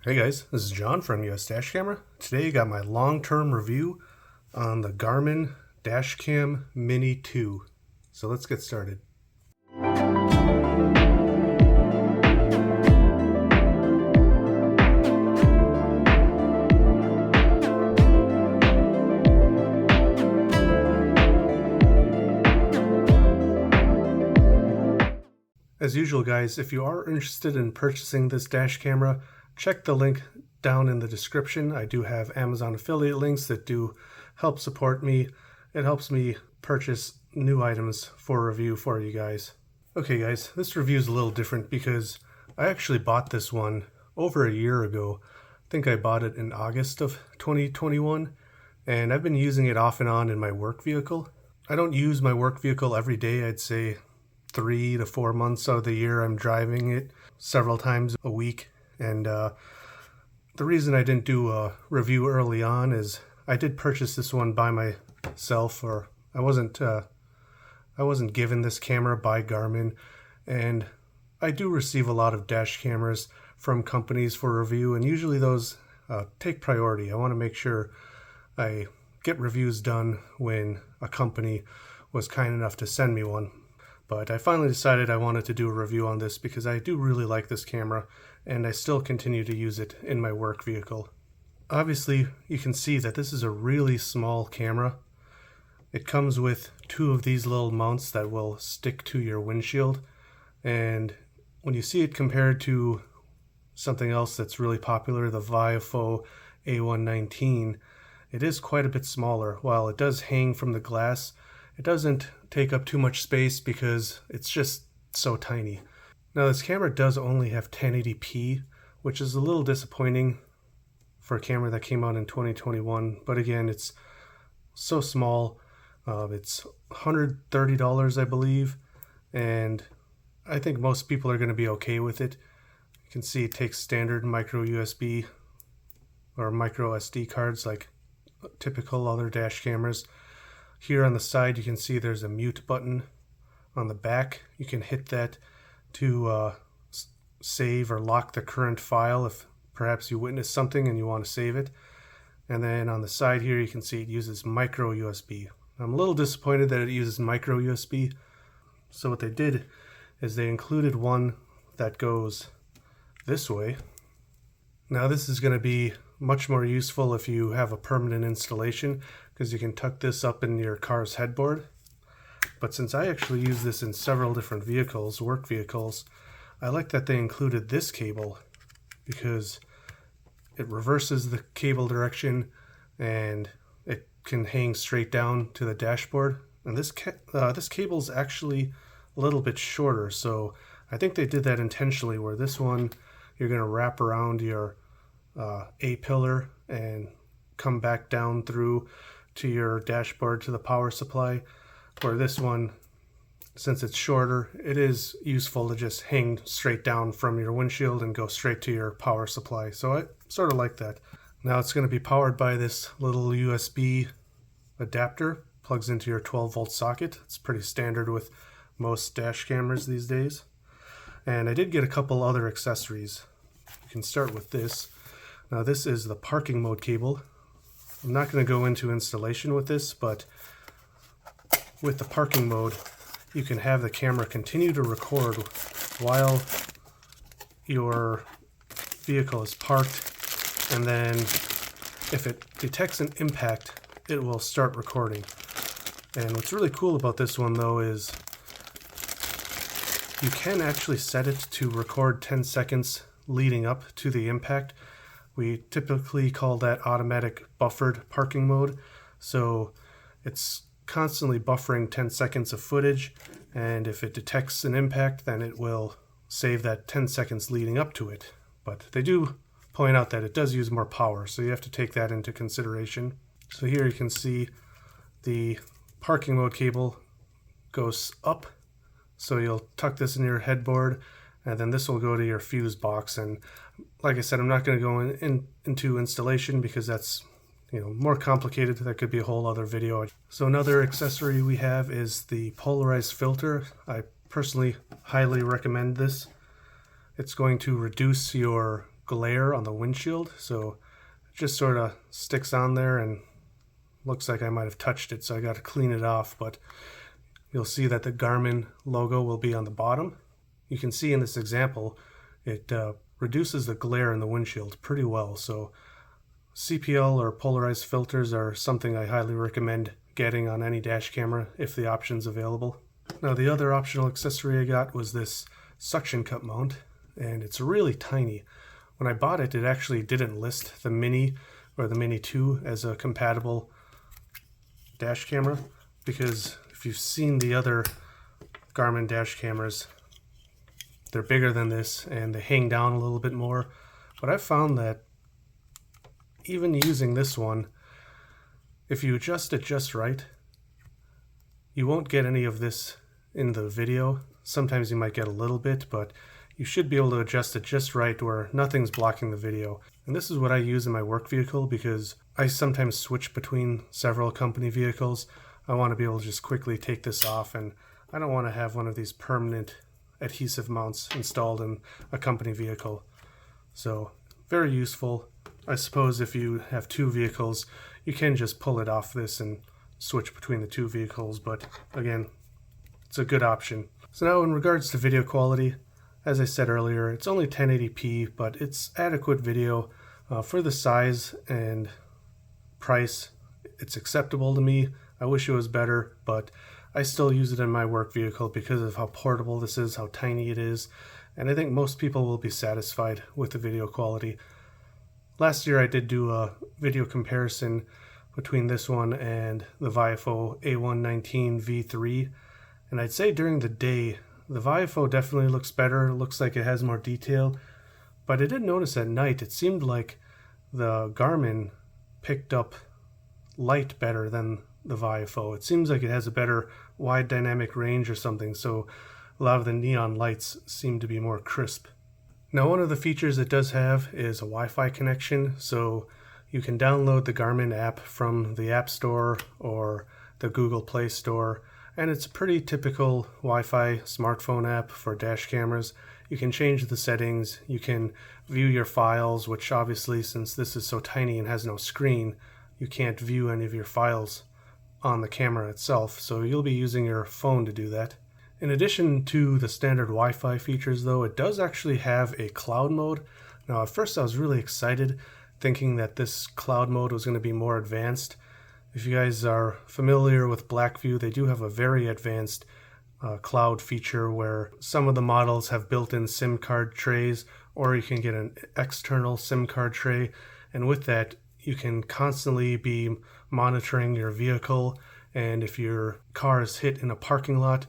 Hey guys, this is John from US Dash Camera. Today I got my long-term review on the Garmin Dashcam Mini 2. So let's get started. As usual guys, if you are interested in purchasing this dash camera, check the link down in the description. I do have Amazon affiliate links that do help support me. It helps me purchase new items for review for you guys. Okay guys, this review is a little different because I actually bought this one over a year ago. I think I bought it in August of 2021, and I've been using it off and on in my work vehicle. I don't use my work vehicle every day. I'd say 3 to 4 months out of the year I'm driving it several times a week. And the reason I didn't do a review early on is I did purchase this one by myself, or I wasn't given this camera by Garmin, and I do receive a lot of dash cameras from companies for review, and usually those take priority. I want to make sure I get reviews done when a company was kind enough to send me one. But I finally decided I wanted to do a review on this because I do really like this camera, and I still continue to use it in my work vehicle. Obviously, you can see that this is a really small camera. It comes with 2 of these little mounts that will stick to your windshield, and when you see it compared to something else that's really popular, the Viofo A119, it is quite a bit smaller. While it does hang from the glass, it doesn't take up too much space because it's just so tiny. Now this camera does only have 1080p, which is a little disappointing for a camera that came out in 2021, but again, it's so small. It's $130 I believe, and I think most people are going to be okay with it. You can see it takes standard micro USB or micro SD cards like typical other dash cameras. Here on the side you can see there's a mute button. On the back you can hit that to save or lock the current file if perhaps you witness something and you want to save it. And then on the side here you can see it uses micro USB. I'm a little disappointed that it uses micro USB. So what they did is they included one that goes this way. Now this is going to be much more useful if you have a permanent installation, because you can tuck this up in your car's headboard. But since I actually use this in several different vehicles, work vehicles, I like that they included this cable because it reverses the cable direction and it can hang straight down to the dashboard. And this cable is actually a little bit shorter, so I think they did that intentionally, where this one you're going to wrap around your A-pillar and come back down through to your dashboard to the power supply, where this one, since it's shorter, it is useful to just hang straight down from your windshield and go straight to your power supply. So I sort of like that. Now it's going to be powered by this little USB adapter, plugs into your 12-volt socket. It's pretty standard with most dash cameras these days. And I did get a couple other accessories. You can start with this. Now this is the parking mode cable. I'm not going to go into installation with this, but with the parking mode, you can have the camera continue to record while your vehicle is parked, and then if it detects an impact, it will start recording. And what's really cool about this one though is you can actually set it to record 10 seconds leading up to the impact. We typically call that automatic buffered parking mode. So it's constantly buffering 10 seconds of footage, and if it detects an impact, then it will save that 10 seconds leading up to it. But they do point out that it does use more power, so you have to take that into consideration. So here you can see the parking mode cable goes up, so you'll tuck this in your headboard, and then this will go to your fuse box. And like I said, I'm not going to go into installation because that's more complicated. That could be a whole other video. So another accessory we have is the polarized filter. I personally highly recommend this. It's going to reduce your glare on the windshield, so it just sort of sticks on there and looks like I might have touched it, so I got to clean it off. But you'll see that the Garmin logo will be on the bottom. You can see in this example it reduces the glare in the windshield pretty well, so CPL or polarized filters are something I highly recommend getting on any dash camera if the option's available. Now, the other optional accessory I got was this suction cup mount, and it's really tiny. When I bought it, it actually didn't list the Mini or the Mini 2 as a compatible dash camera, because if you've seen the other Garmin dash cameras, they're bigger than this and they hang down a little bit more. But I found that even using this one, if you adjust it just right, you won't get any of this in the video. Sometimes you might get a little bit, but you should be able to adjust it just right where nothing's blocking the video. And this is what I use in my work vehicle because I sometimes switch between several company vehicles. I want to be able to just quickly take this off, and I don't want to have one of these permanent adhesive mounts installed in a company vehicle. So very useful. I suppose if you have two vehicles, you can just pull it off this and switch between the two vehicles, but again, it's a good option. So now in regards to video quality, as I said earlier, it's only 1080p, but it's adequate video for the size and price. It's acceptable to me. I wish it was better, but I still use it in my work vehicle because of how portable this is, how tiny it is, and I think most people will be satisfied with the video quality. Last year I did do a video comparison between this one and the Viofo A119 V3, and I'd say during the day the Viofo definitely looks better. It looks like it has more detail, but I did notice at night it seemed like the Garmin picked up light better than the Viofo. It seems like it has a better wide dynamic range or something, so a lot of the neon lights seem to be more crisp. Now, one of the features it does have is a Wi-Fi connection, so you can download the Garmin app from the App Store or the Google Play Store, and it's a pretty typical Wi-Fi smartphone app for dash cameras. You can change the settings, you can view your files, which obviously, since this is so tiny and has no screen, you can't view any of your files on the camera itself, so you'll be using your phone to do that. In addition to the standard Wi-Fi features though, it does actually have a cloud mode. Now at first I was really excited thinking that this cloud mode was going to be more advanced. If you guys are familiar with Blackview, they do have a very advanced cloud feature where some of the models have built-in SIM card trays, or you can get an external SIM card tray, and with that you can constantly be monitoring your vehicle, and if your car is hit in a parking lot,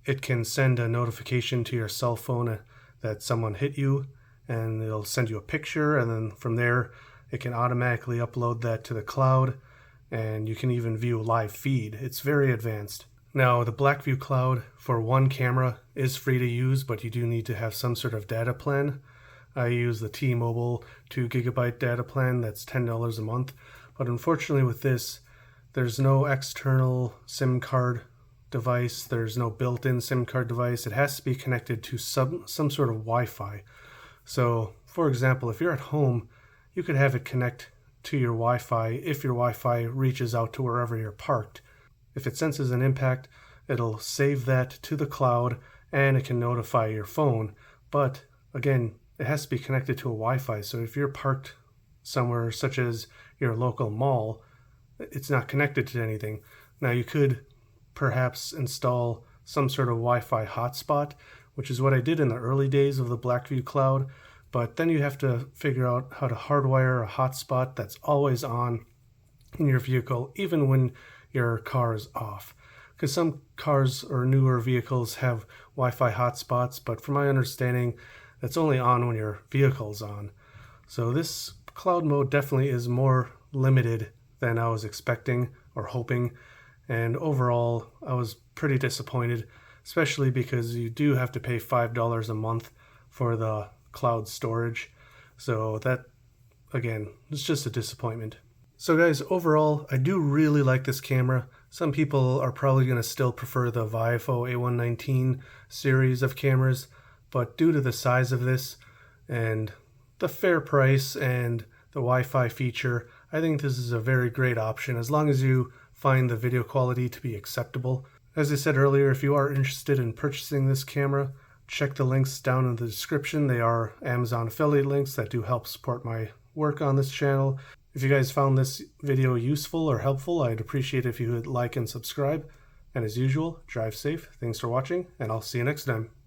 it can send a notification to your cell phone that someone hit you, and it'll send you a picture, and then from there it can automatically upload that to the cloud, and you can even view a live feed. It's very advanced. Now, the Blackview Cloud for one camera is free to use, but you do need to have some sort of data plan. I use the T-Mobile 2 GB data plan that's $10 a month, but unfortunately with this, there's no external SIM card device, there's no built-in SIM card device. It has to be connected to some sort of Wi-Fi. So, for example, if you're at home, you could have it connect to your Wi-Fi if your Wi-Fi reaches out to wherever you're parked. If it senses an impact, it'll save that to the cloud and it can notify your phone. But again, it has to be connected to a Wi-Fi. So if you're parked somewhere such as your local mall, it's not connected to anything. Now you could perhaps install some sort of Wi-Fi hotspot, which is what I did in the early days of the Blackview Cloud, but then you have to figure out how to hardwire a hotspot that's always on in your vehicle, even when your car is off. Because some cars or newer vehicles have Wi-Fi hotspots, but from my understanding, that's only on when your vehicle's on. So this cloud mode definitely is more limited than I was expecting or hoping, and overall I was pretty disappointed, especially because you do have to pay $5 a month for the cloud storage. So that, again, is just a disappointment. So guys, overall, I do really like this camera. Some people are probably going to still prefer the Viofo A119 series of cameras, but due to the size of this and the fair price and the Wi-Fi feature, I think this is a very great option as long as you find the video quality to be acceptable. As I said earlier, if you are interested in purchasing this camera, check the links down in the description. They are Amazon affiliate links that do help support my work on this channel. If you guys found this video useful or helpful, I'd appreciate it if you would like and subscribe. And as usual, drive safe. Thanks for watching, and I'll see you next time.